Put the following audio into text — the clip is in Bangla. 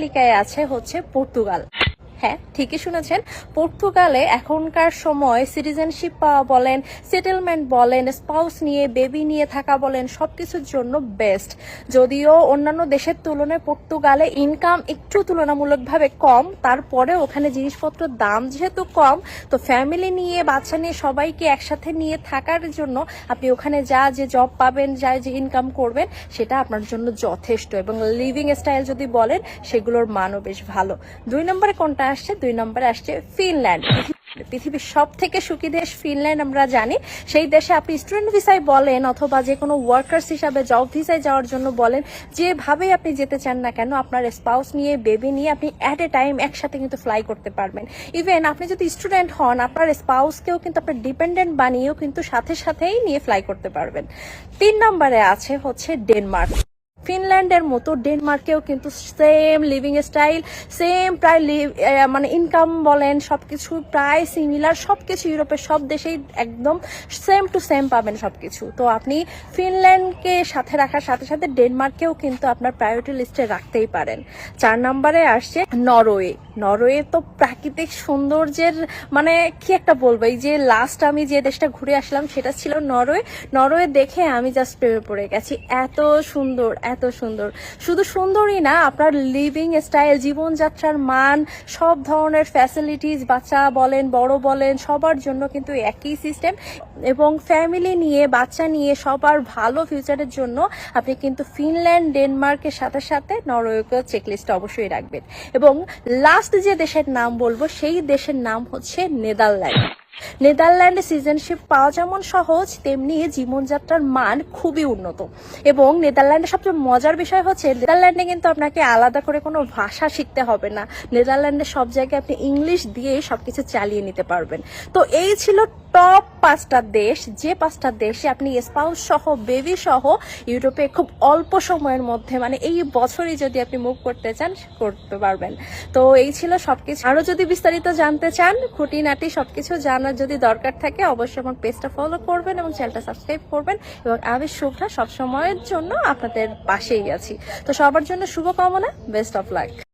আমেরিকায় আছে হচ্ছে পর্তুগাল। হ্যাঁ, ঠিকই শুনেছেন, পর্তুগালে এখনকার সময় সিটিজেনশিপ পাওয়া বলেন, সেটেলমেন্ট বলেন, স্পাউস নিয়ে বেবি নিয়ে থাকা বলেন, সবকিছুর জন্য বেস্ট। যদিও অন্যান্য দেশের তুলনায় পর্তুগালে ইনকাম একটু তুলনামূলকভাবে কম, তারপরে ওখানে জিনিসপত্রের দাম যেহেতু কম, তো ফ্যামিলি নিয়ে বাচ্চা নিয়ে সবাইকে একসাথে নিয়ে থাকার জন্য আপনি ওখানে যে জব পাবেন, যে ইনকাম করবেন, সেটা আপনার জন্য যথেষ্ট। এবং লিভিং স্টাইল যদি বলেন, সেগুলোর মানও বেশ ভালো। 2 নম্বরে কোনটা আসছে? 2 নম্বরে আসছে ফিনল্যান্ড। পৃথিবীর সব থেকে সুখী দেশ ফিনল্যান্ড আমরা জানি। সেই দেশে আপনি স্টুডেন্ট ভিসায় বলেন অথবা যে কোনো ওয়ার্কার্স হিসাবে জব ভিসায় যাওয়ার জন্য বলেন, যেভাবে আপনি যেতে চান না কেন, আপনার স্পাউস নিয়ে বেবি নিয়ে আপনি অ্যাট এ টাইম একসাথে কিন্তু ফ্লাই করতে পারবেন। ইভেন আপনি যদি স্টুডেন্ট হন, আপনার স্পাউসকেও কিন্তু আপনার ডিপেন্ডেন্ট বানিয়েও কিন্তু সাথে সাথেই নিয়ে ফ্লাই করতে পারবেন। 3 নম্বরে আছে হচ্ছে ডেনমার্ক। ফিনল্যান্ডের মতো ডেনমার্কেও কিন্তু সেম লিভিং স্টাইল, সেম প্রায় মানে ইনকাম বলেন সবকিছু প্রায় সিমিলার, সবকিছু ইউরোপের সব দেশেই একদম সেম টু সেম পাবেন সবকিছু। তো আপনি ফিনল্যান্ডকে সাথে রাখার সাথে সাথে ডেনমার্ককেও কিন্তু আপনার প্রায়োরিটি লিস্টে রাখতেই পারেন। 4 নম্বরে আসছে নরওয়ে। নরওয়ে তো প্রাকৃতিক সৌন্দর্যের মানে কি একটা বলবো, এই যে লাস্ট আমি যে দেশটা ঘুরে আসলাম সেটা ছিল নরওয়ে। নরওয়ে দেখে আমি জাস্ট প্রেমে পড়ে গেছি, এত সুন্দর এত সুন্দর। শুধু সুন্দরই না, আপনার লিভিং স্টাইল, জীবনযাত্রার মান, সব ধরনের ফ্যাসিলিটিস, বাচ্চা বলেন বড় বলেন সবার জন্য কিন্তু একই সিস্টেম। এবং ফ্যামিলি নিয়ে বাচ্চা নিয়ে সবার ভালো ফিউচারের জন্য আপনি কিন্তু ফিনল্যান্ড ডেনমার্কের সাথে সাথে নরওয়েকে চেকলিস্টে অবশ্যই রাখবেন। এবং লাস্ট যে দেশের নাম বলবো সেই দেশের নাম হচ্ছে নেদারল্যান্ড। নেদারল্যান্ডে সিটিজেনশিপ পাওয়া যেমন সহজ, তেমনি জীবনযাত্রার মান খুবই উন্নত। এবং নেদারল্যান্ডের সবচেয়ে মজার বিষয় হচ্ছে, নেদারল্যান্ডে কিন্তু আপনাকে আলাদা করে কোনো ভাষা শিখতে হবে না। নেদারল্যান্ডের সব জায়গায় আপনি ইংলিশ দিয়ে সবকিছু চালিয়ে নিতে পারবেন। তো এই ছিল টপ 5টা দেশ, যে 5টা দেশে আপনি স্পাউস সহ বেবি সহ ইউরোপে খুব অল্প সময়ের মধ্যে, মানে এই বছরই যদি আপনি মুভ করতে চান করতে পারবেন। তো এই ছিল সবকিছু। আরো যদি বিস্তারিত জানতে চান, খুঁটিনাটি সবকিছু জানার যদি দরকার থাকে, অবশ্যই আমার পেজটা ফলো করবেন এবং চ্যানেলটা সাবস্ক্রাইব করবেন। এবং আমি শুভ্রা সবসময়ের জন্য আপনাদের পাশেই আছি। তো সবার জন্য শুভকামনা, বেস্ট অফ লাক।